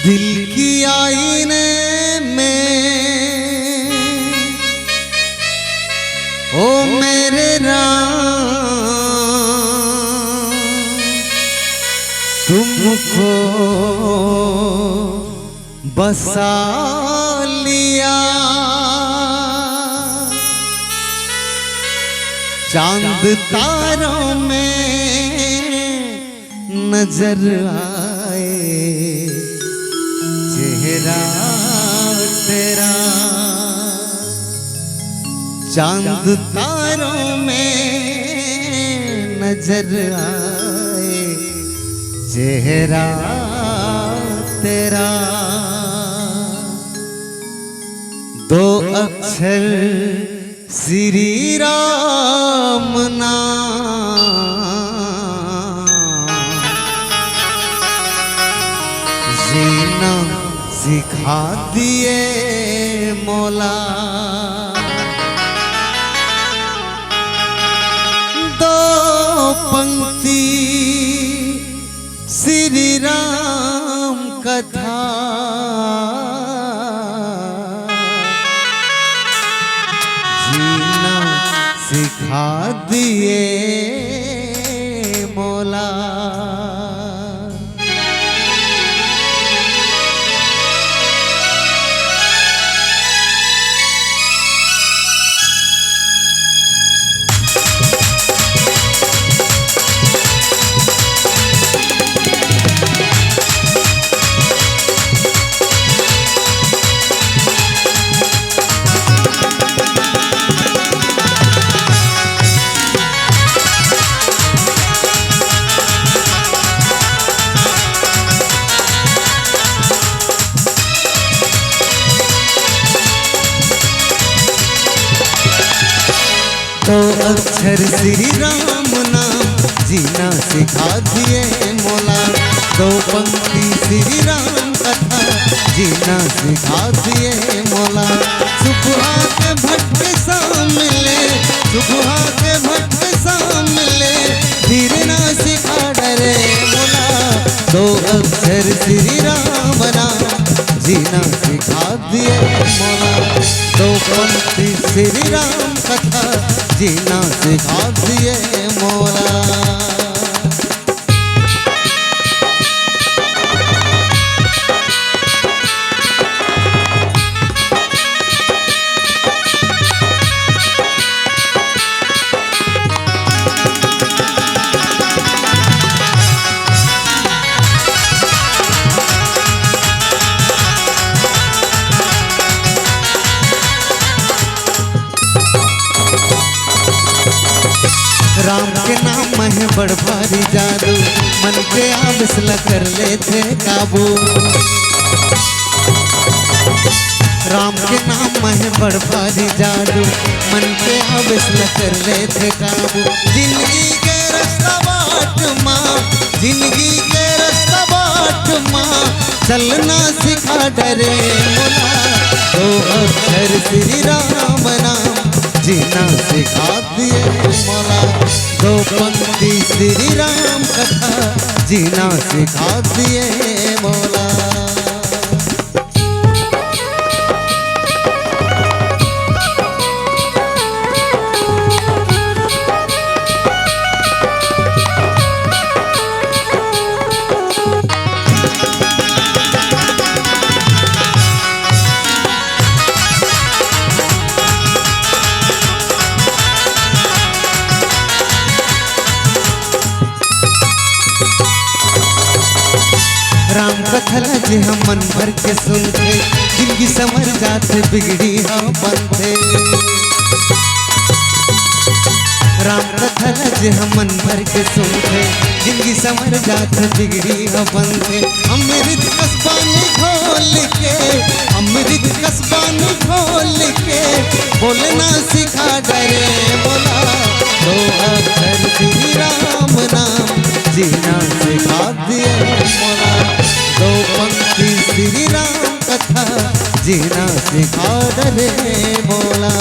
दिल की आईने में ओ मेरे राम तुमको बसा लिया। चांद तारों में नजर आए चेहरा तेरा। चांद तारों में नजर आए चेहरा तेरा। दो अक्षर श्री राम नाम जीना सिखा दिए मौला। दो पंक्ति श्री राम कथा जीना सिखा दिए मौला। दो अक्षर श्री राम नाम जीना सिखा दिए मौला। दो पंक्ति श्री राम कथा जीना सिखा दिए मौला। सुबह के भटके सामने सुबह के भटके सामने धीर ना सिखा डरे मौला। दो अक्षर श्री राम नाम जीना सिखा दिए मौला। दो पंक्ति श्री राम कथा जीना सिखा दिए मौला। राम के नाम है बड़ भारी जादू मन पे आबिसला कर लेते काबू। राम के नाम है बड़ भारी जादू मन पे आबिसला कर लेते काबू। जिंदगी के रास्ता बाट माँ जिंदगी के रास्ता बाट माँ चलना सिखा डरे मौला। दो अक्षर श्री राम नाम जीना सिखा दिए मौला। दो पंक्ति श्री राम कथा जीना सिखा दिए मौला। राम कथा जे हम मन भर के सुनते जिंदगी समर जाते बिगड़ी हम बनते। राम कथा जे हम मन भर के सुनते जिंदगी समर जाते बिगड़ी हम बनते। अमृत कसबानी घोल के, अमृत कसबानी घोल के बोलना सिखा डरे मोला। दो अक्षर श्री राम नाम जीना सिखा दिए मोला। दो पंक्ति श्री राम कथा जीना सिखा डरे मोला।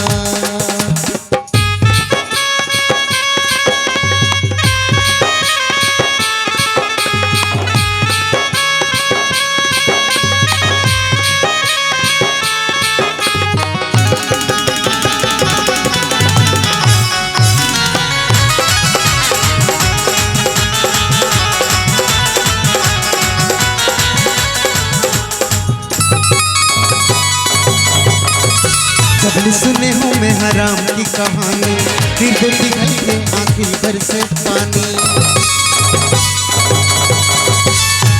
जब सुने हूँ मैं हराम की कहानी, फिर पिघल के आंखिल भर से पानी।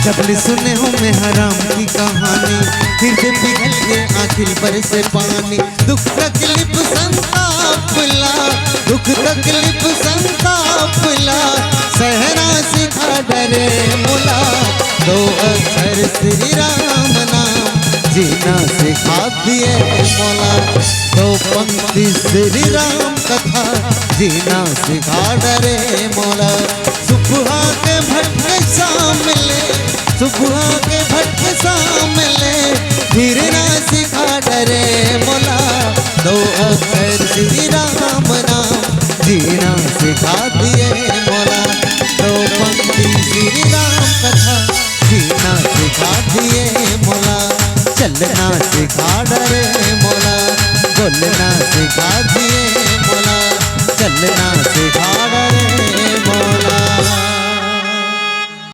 जब सुने हूँ मैं हराम की कहानी, फिर पिघल के आंखिल भर से पानी। दुख तकलीफ संताप ला, दुख तकलीफ संताप ला सहना सिखा डरे मोला। दो अक्षर श्री राम नाम जीना सिखा दिए मोला। दो पंक्ति श्री राम कथा जीना सिखा डरे मोला। सुबह के भटके सामले, सुबह के भटके सामले फिरना सिखा डरे मोला। दो अक्षर श्री राम नाम जीना सिखा दिए मोला। दो पंक्ति श्री राम कथा जीना सिखा दिए मोला। चलना सिखा डरे मोला, बोलना सिखा दिए मोला। चलना सिखा डरे